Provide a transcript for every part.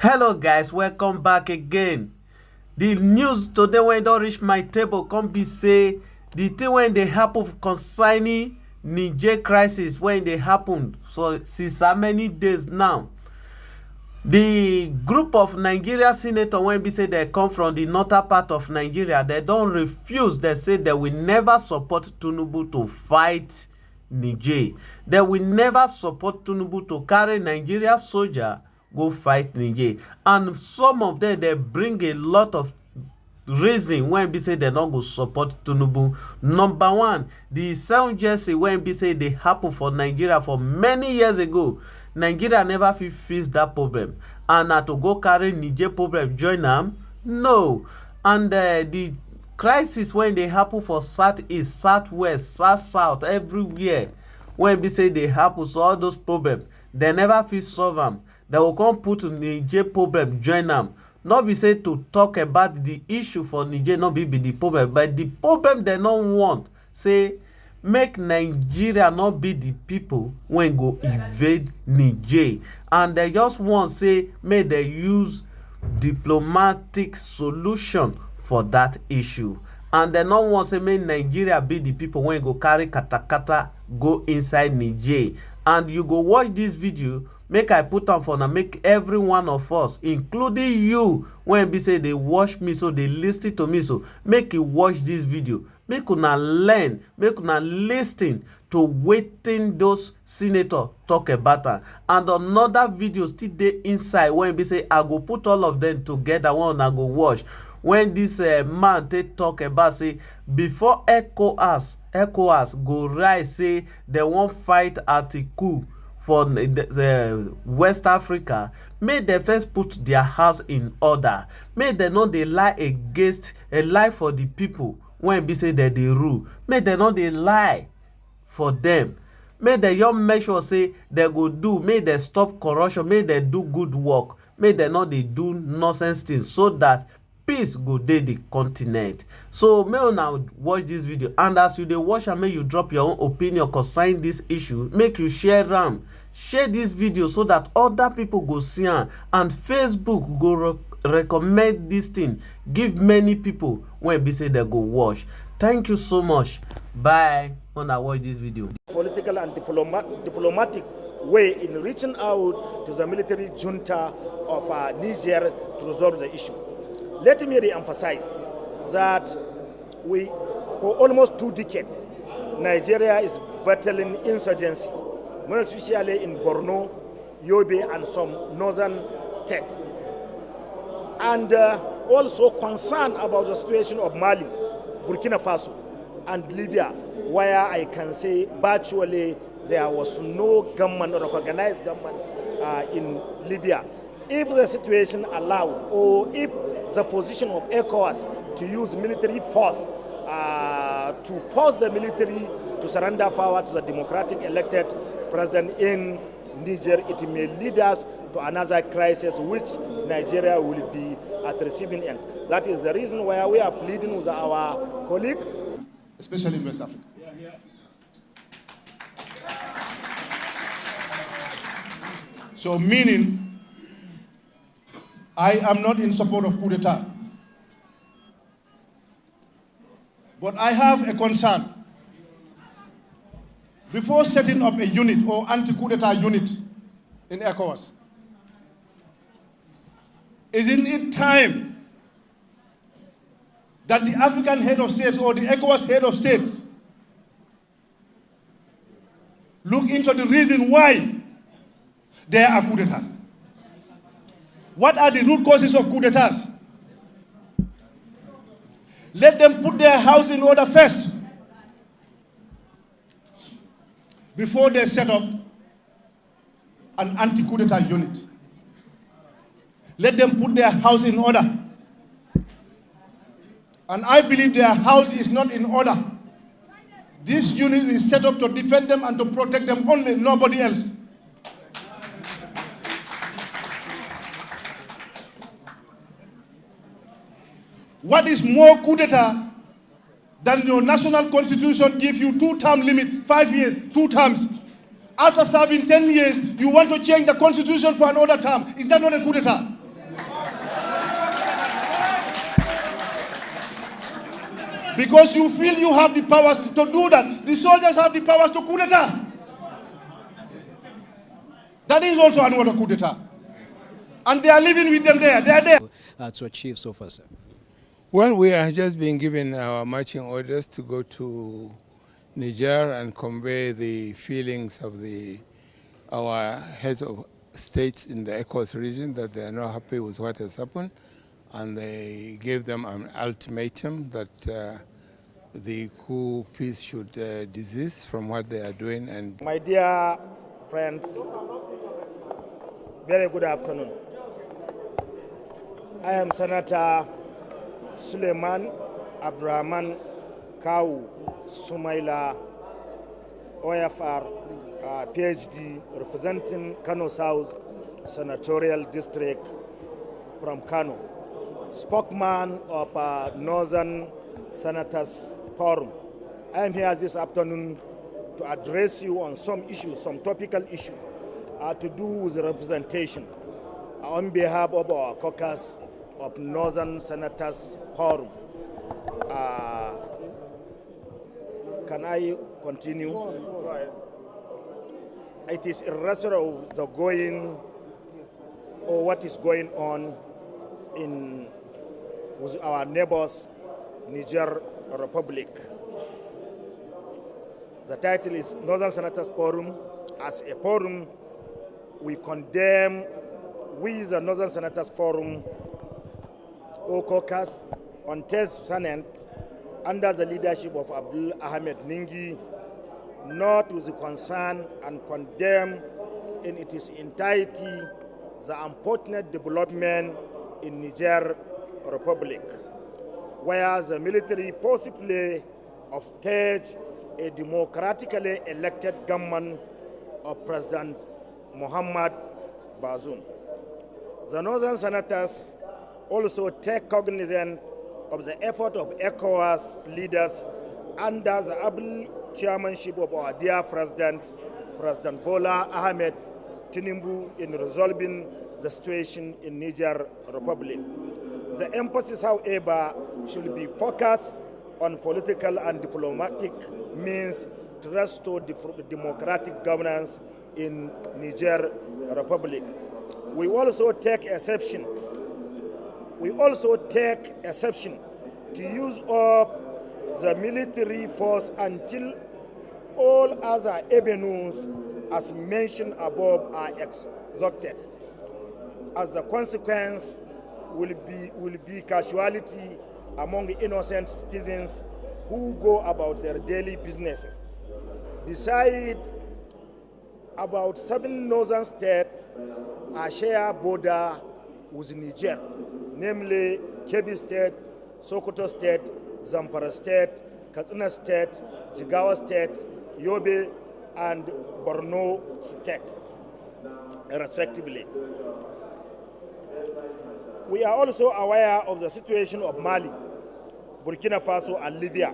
Hello guys, welcome back again. The news today when don reach my table come be say the thing when dey happen concerning Niger crisis when dey happen so since how many days now. The group of Nigeria senators when be say they come from the northern part of Nigeria, they don refuse. They say they will never support Tinubu to fight Niger. They will never support Tinubu to carry Nigeria soldier go fight Niger. And some of them they bring a lot of reason when be say they no go support Tinubu. Number one, the insurgency when be say they happen for Nigeria for many years ago. Nigeria never fit fix that problem, and na to go carry Niger problem join am? No. And the crisis when dey happen for southeast, southwest, south everywhere when be say dey happen, so all those problems dem never fit solve am. Dem go come put Niger problem join am. No be say to talk about the issue for Niger no be the problem, but the problem dem no want say make Nigeria not be the people when go invade Niger, and they just want say make they use diplomatic solution for that issue, and they no want say make Nigeria be the people when go carry katakata go inside Niger. And you go watch this video, make I put am for now, make every one of us, including you when be say they watch me, so they listen to me, so make you watch this video, make una learn, make una lis ten to wetin those senators talk about am. And another video still dey inside when be say I go put all of them together when una go watch, when this man take talk about say before ECOWAS go rise say they wan fight Atiku for West Africa, make dem first put their house in order, make dem no dey lie against lie for the people when be say dem dey rule, make dem no dey lie for them, make dem just make sure say dem go do, make dem stop corruption, make dem do good work, make dem no dey do nonsense things, so that peace go dey the continent. So make una watch this video, and as you dey watch am, make you drop your own opinion concerning this issue, make you share am, share this video so that other people go see am, and Facebook go recommend this thing give many people when be say they go watch. Thank you so much. Bye. When I watch this video, political and diplomatic way in reaching out to the military junta of Niger to resolve the issue. Let me re-emphasize that for almost 2 decades, Nigeria is battling insurgency, more especially in Borno, Yobe, and some northern states. And also concerned about the situation of Mali, Burkina Faso, and Libya, where I can say virtually there was no government or recognized government in Libya. If the situation allowed, or if the position of ECOWAS to use military force to force the military to surrender power to the democratic elected president in Niger, it may lead us to another crisis which Nigeria will be at the receiving end. That is the reason why we are pleading with our colleague, especially in West Africa. So meaning, I am not in support of coup d'etat, but I have a concern. Before setting up a unit or anti-coup d'etat unit in ECOWAS, isn't it time that the African head of states or the ECOWAS head of states look into the reason why there are coup d'etats? What are the root causes of coup d'etats? Let them put their house in order first before they set up an anti-coup d'etat unit. Let them put their house in order. And I believe their house is not in order. This unit is set up to defend them and to protect them only, nobody else. What is more coup d'etat than your national constitution gives you 2-term limit, 5 years, 2 terms. After serving 10 years, you want to change the constitution for another term. Is that not a coup d'etat? Because you feel you have the powers to do that. The soldiers have the powers to coup d'etat. That is also another coup d'etat. And they are living with them there. They are there. To achieve so far, sir? Well, we have just been given our marching orders to go to Niger and convey the feelings of our heads of states in the ECOWAS region, that they are not happy with what has happened, and they gave them an ultimatum that the coup peace should desist from what they are doing. And my dear friends, very good afternoon. I am Senator Suleiman Abdurrahman Kau Sumaila, OFR, PhD, representing Kano South Senatorial District from Kano, spokesman of Northern Senators Forum. I am here this afternoon to address you on some issues, some topical issues to do with representation on behalf of our caucus of Northern Senators Forum. Can I continue? It is irrespective of the going or what is going on with our neighbors, Niger Republic. The title is Northern Senators Forum. As a forum, we condemn, we the Northern Senators Forum, or caucus, on 10th Senate, under the leadership of Abdul Ahmed Ningi, not with the concern and condemn in its entirety the unfortunate development in Niger Republic, where the military possibly upstaged a democratically elected government of President Muhammad Bazoum. The Northern Senators also take cognizance of the effort of ECOWAS leaders under the able chairmanship of our dear President Bola Ahmed Tinubu in resolving the situation in Niger Republic. The emphasis, however, should be focused on political and diplomatic means to restore democratic governance in Niger Republic. We also take exception to use of the military force until all other avenues as mentioned above are exhausted. As a consequence will be casualty among innocent citizens who go about their daily businesses. Besides, about 7 northern states are share border with Niger, namely Kebbi State, Sokoto State, Zamfara State, Katsina State, Jigawa State, Yobe, and Borno State, respectively. We are also aware of the situation of Mali, Burkina Faso, and Libya,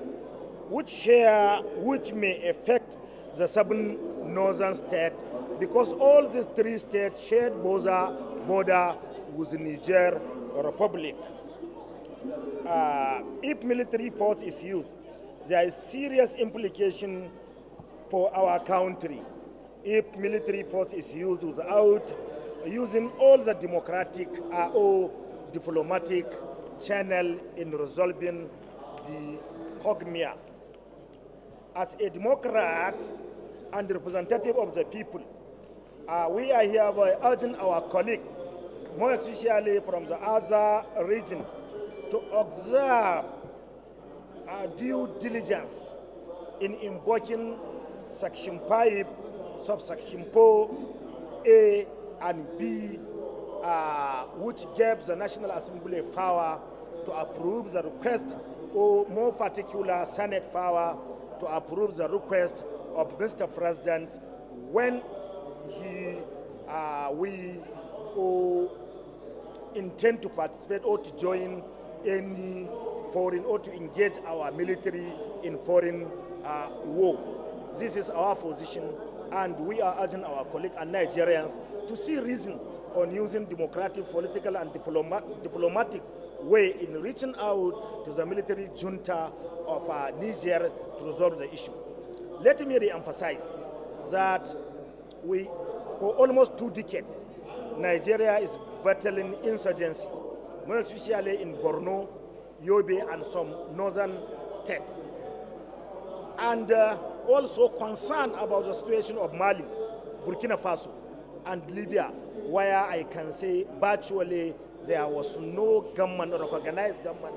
which may affect the 7 northern states, because all these 3 states share border with the Niger Republic. If military force is used, there is serious implication for our country. If military force is used without using all the democratic or diplomatic channel in resolving the cognia. As a Democrat and representative of the people, we are here by urging our colleague, more especially from the other region, to observe due diligence in invoking Section 5, subsection 4A and B, which gave the National Assembly power to approve the request, or more particular, Senate power to approve the request of Mr. President when we intend to participate or to join any foreign or to engage our military in foreign war. This is our position, and we are urging our colleagues and Nigerians to see reason on using democratic, political, and diplomatic way in reaching out to the military junta of Niger to resolve the issue. Let me re-emphasize that for almost 2 decades, Nigeria is battling insurgency, more especially in Borno, Yobe, and some northern states. And also concerned about the situation of Mali, Burkina Faso, and Libya, where I can say virtually there was no government or organized government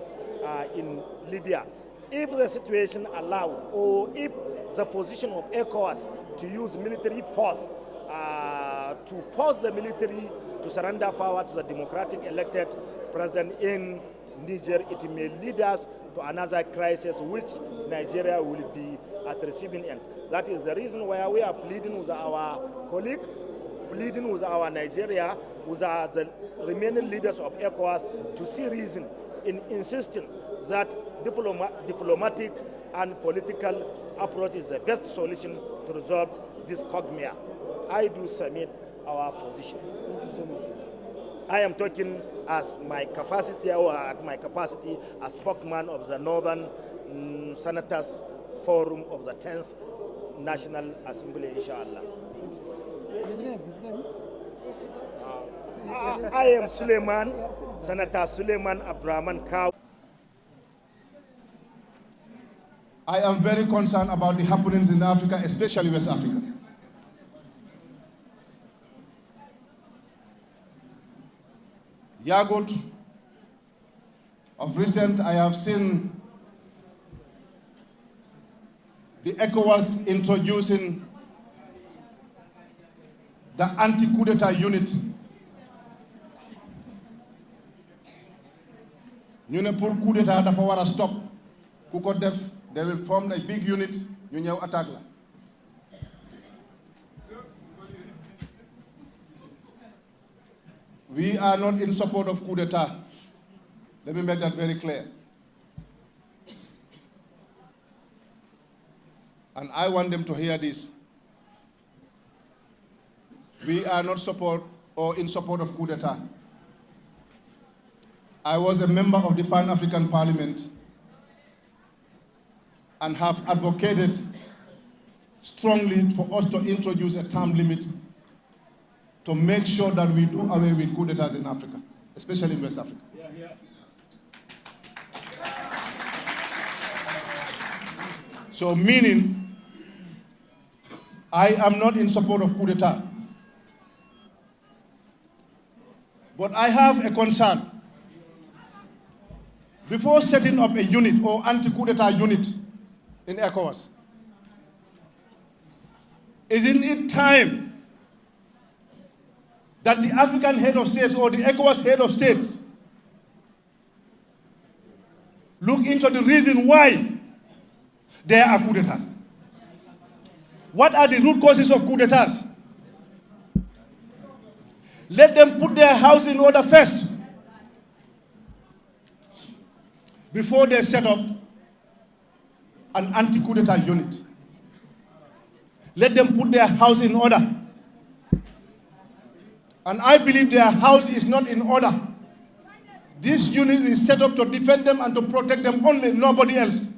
in Libya. If the situation allowed, or if the position of ECOWAS to use military force to force the military to surrender power to the democratic elected president in Niger, it may lead us to another crisis which Nigeria will be at the receiving end. That is the reason why we are pleading with our colleague, pleading with our Nigeria, with the remaining leaders of ECOWAS to see reason in insisting that diplomatic and political approach is the best solution to resolve this quagmire. I do submit our position. Thank you so much. I am talking as my capacity, or at my capacity as spokesman of the Northern Senators Forum of the 10th National Assembly, inshallah. His name? I am Suleiman, Senator Suleiman Abdurrahman Kaw. I am very concerned about the happenings in Africa, especially West Africa. Yagut, of recent, I have seen the ECOWAS introducing the anti-coup d'etat unit. Ñu ne pour coup d'etat dafa war a stop. Ku ko def, they will form a big unit, ñu ñëw attaque la. We are not in support of coup d'etat. Let me make that very clear. And I want them to hear this. We are not in support of coup d'etat. I was a member of the Pan-African Parliament and have advocated strongly for us to introduce a term limit to make sure that we do away with coup d'etats in Africa, especially in West Africa. So meaning, I am not in support of coup d'etat. But I have a concern. Before setting up a unit or anti-coup d'etat unit in ECOWAS, isn't it time that the African head of states or the ECOWAS head of states look into the reason why there are coup d'etats? What are the root causes of coup d'etats? Let them put their house in order first before they set up an anti-coup d'etat unit. Let them put their house in order. And I believe their house is not in order. This unit is set up to defend them and to protect them only, nobody else.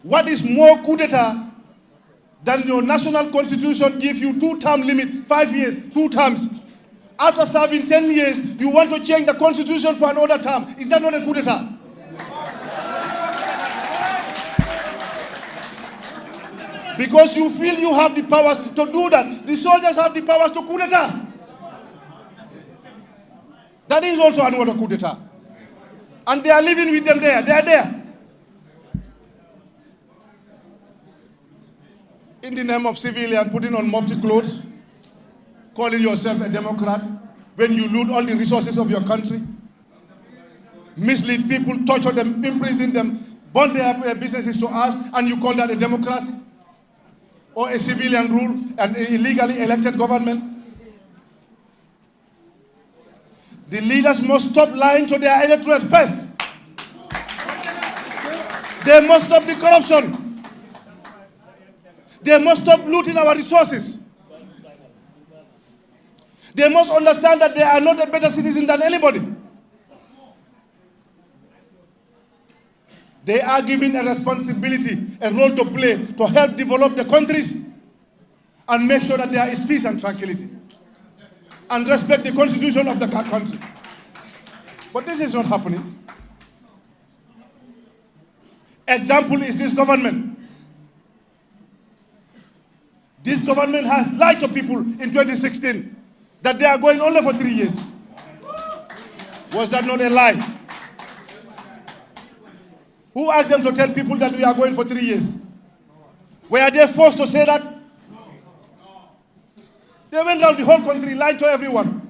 What is more coup d'etat than your national constitution gives you 2-term limit, 5 years, 2 terms. After serving 10 years, you want to change the constitution for another term. Is that not a coup d'etat? Because you feel you have the powers to do that. The soldiers have the powers to coup d'etat. That is also another coup d'etat. And they are living with them there. They are there. In the name of civilian, putting on mufti clothes, calling yourself a Democrat, when you loot all the resources of your country, mislead people, torture them, imprison them, burn their businesses to us, and you call that a democracy? Or a civilian rule and an illegally elected government? The leaders must stop lying to their electorate first. They must stop the corruption. They must stop looting our resources. They must understand that they are not a better citizen than anybody. They are given a responsibility, a role to play to help develop the countries and make sure that there is peace and tranquility and respect the constitution of the country. But this is not happening. Example is this government. This government has lied to people in 2016 that they are going only for 3 years. Was that not a lie? Who asked them to tell people that we are going for 3 years? Were they forced to say that? They went around the whole country, lied to everyone.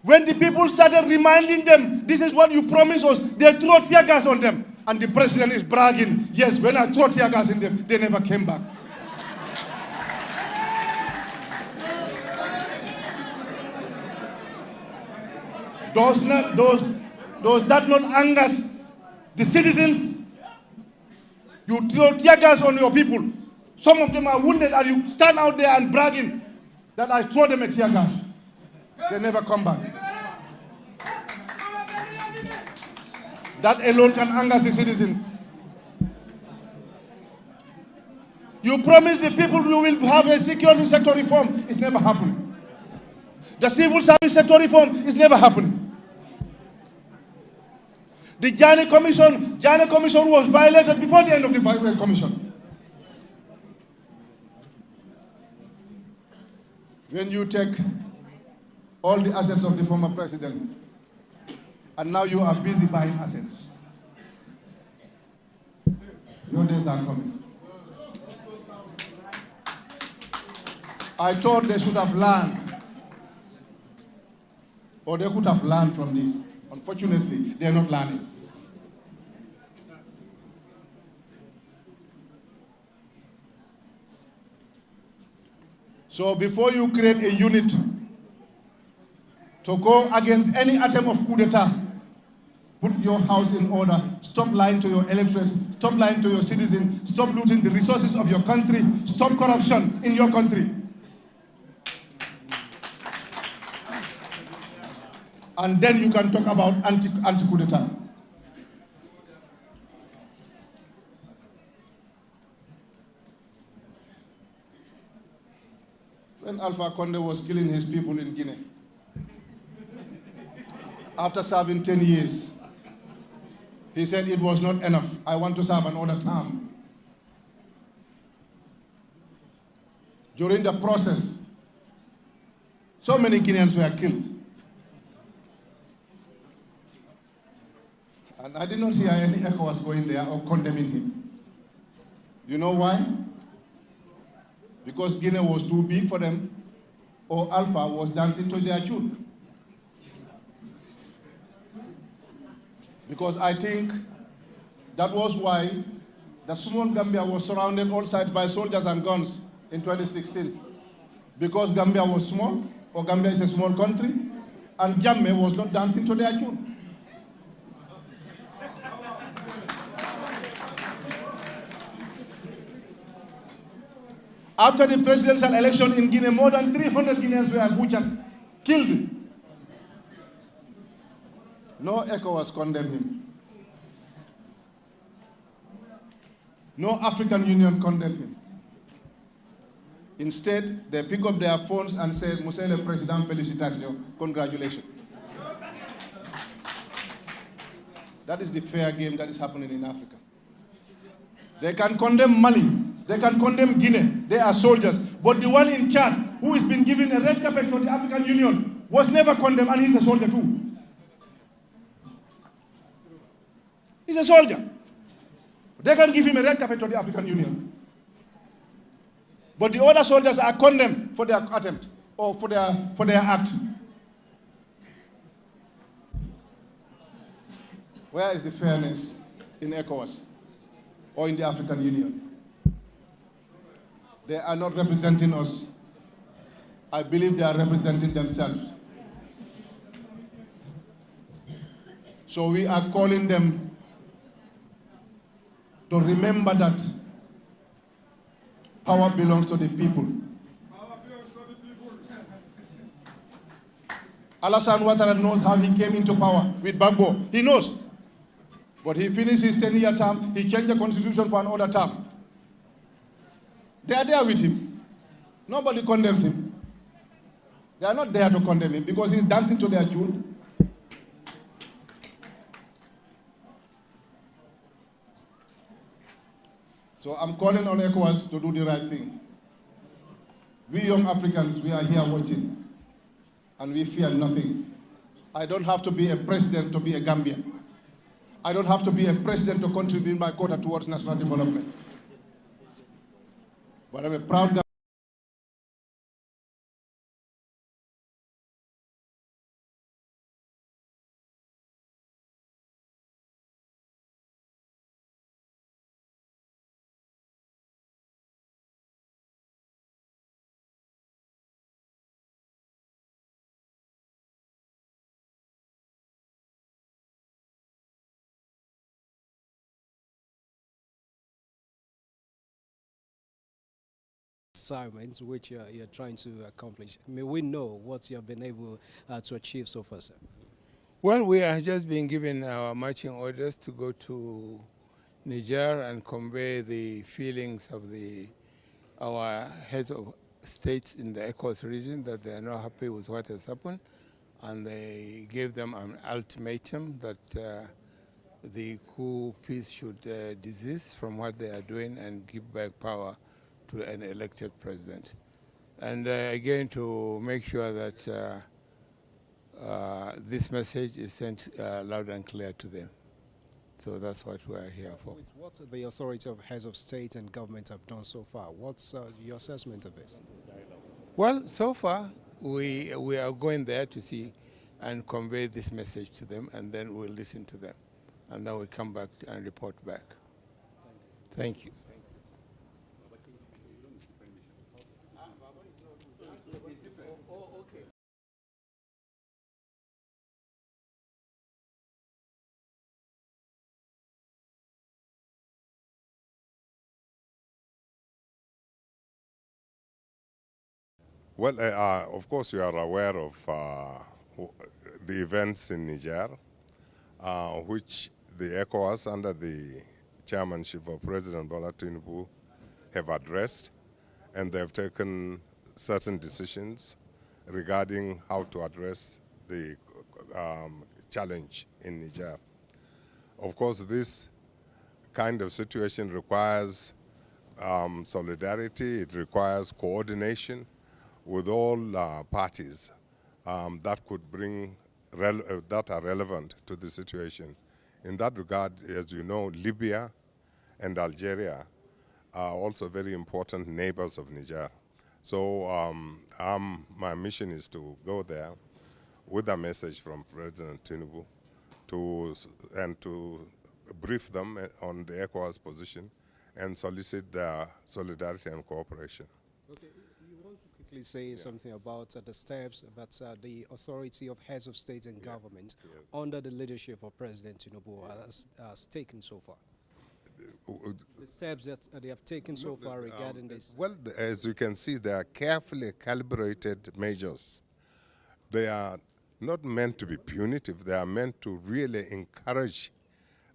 When the people started reminding them, this is what you promised us, they threw tear gas on them. And the president is bragging, yes, when I threw tear gas in them, they never came back. Does that not anger the citizens? You throw tear gas on your people. Some of them are wounded and you stand out there and bragging that I throw them a tear gas. They never come back. That alone can anger the citizens. You promised the people you will have a security sector reform. It's never happening. The civil service sector reform is never happening. The Jani Commission was violated before the end of the commission. When you take all the assets of the former president, and now you are busy buying assets, your days are coming. I thought they should have learned, or they could have learned from this. Unfortunately, they are not learning. So before you create a unit to go against any attempt of coup d'etat, put your house in order. Stop lying to your electorate. Stop lying to your citizens. Stop looting the resources of your country. Stop corruption in your country. And then you can talk about anti-coup d'etat. When Alpha Condé was killing his people in Guinea, after serving 10 years, he said it was not enough. I want to serve another term. During the process, so many Guineans were killed. And I did not hear any ECOWAS going there or condemning him. You know why? Because Guinea was too big for them, or Alpha was dancing to their tune. Because I think that was why the small Gambia was surrounded all sides by soldiers and guns in 2016. Because Gambia was small, or Gambia is a small country, and Jammeh was not dancing to their tune. After the presidential election in Guinea, more than 300 Guineans were butchered, killed. No ECOWAS condemned him. No African Union condemned him. Instead, they pick up their phones and say, Monsieur le Président, félicitations, congratulations. That is the fair game that is happening in Africa. They can condemn Mali, they can condemn Guinea, they are soldiers. But the one in Chad, who has been given a red carpet for the African Union, was never condemned, and he's a soldier too. He's a soldier. They can give him a red carpet to the African Union. But the other soldiers are condemned for their attempt, or for their act. Where is the fairness in ECOWAS or in the African Union? They are not representing us. I believe they are representing themselves. So we are calling them to remember that power belongs to the people. Alassane Ouattara knows how he came into power with Gbagbo. He knows. But he finished his 10-year term. He changed the constitution for another term. They are there with him. Nobody condemns him. They are not there to condemn him because he's dancing to their tune. So I'm calling on ECOWAS to do the right thing. We young Africans, we are here watching, and we fear nothing. I don't have to be a president to be a Gambian. I don't have to be a president to contribute my quota towards national development. But I'm a proud Gambian. Assignments which you're trying to accomplish. May we know what you have been able to achieve so far, sir? Well, we have just been given our marching orders to go to Niger and convey the feelings of our heads of states in the ECOWAS region that they are not happy with what has happened, and they gave them an ultimatum that the coup peace should desist from what they are doing and give back power to an elected president. And again, to make sure that this message is sent loud and clear to them. So that's what we are here for. With what the authority of heads of state and government have done so far, what's your assessment of this? Well, so far, we are going there to see and convey this message to them, and then we'll listen to them. And then we come back and report back. Thank you. Well, of course, you are aware of the events in Niger, which the ECOWAS, under the chairmanship of President Bola Tinubu, have addressed, and they have taken certain decisions regarding how to address the challenge in Niger. Of course, this kind of situation requires solidarity, it requires coordination with all parties that could bring that are relevant to the situation. In that regard, as you know, Libya and Algeria are also very important neighbors of Niger. So my mission is to go there with a message from President Tinubu to brief them on the ECOWAS position and solicit their solidarity and cooperation. Okay. Quickly say something about the steps that the authority of heads of state and government under the leadership of President Tinubu has taken so far. The steps that they have taken so far regarding this. Well, as you can see, they are carefully calibrated measures. They are not meant to be punitive. They are meant to really encourage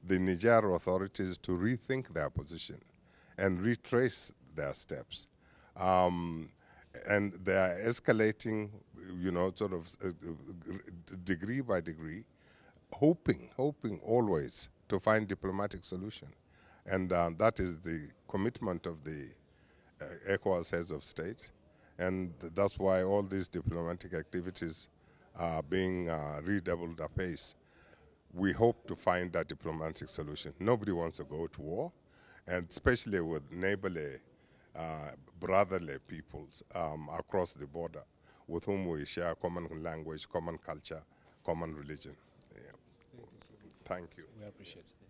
the Niger authorities to rethink their position and retrace their steps. And they are escalating, sort of degree by degree, hoping always to find diplomatic solution. And that is the commitment of the ECOWAS heads of state. And that's why all these diplomatic activities are being redoubled apace. We hope to find that diplomatic solution. Nobody wants to go to war, and especially with neighborly brotherly peoples across the border with whom we share common language, common culture, common religion. Yeah. Thank you. We appreciate it.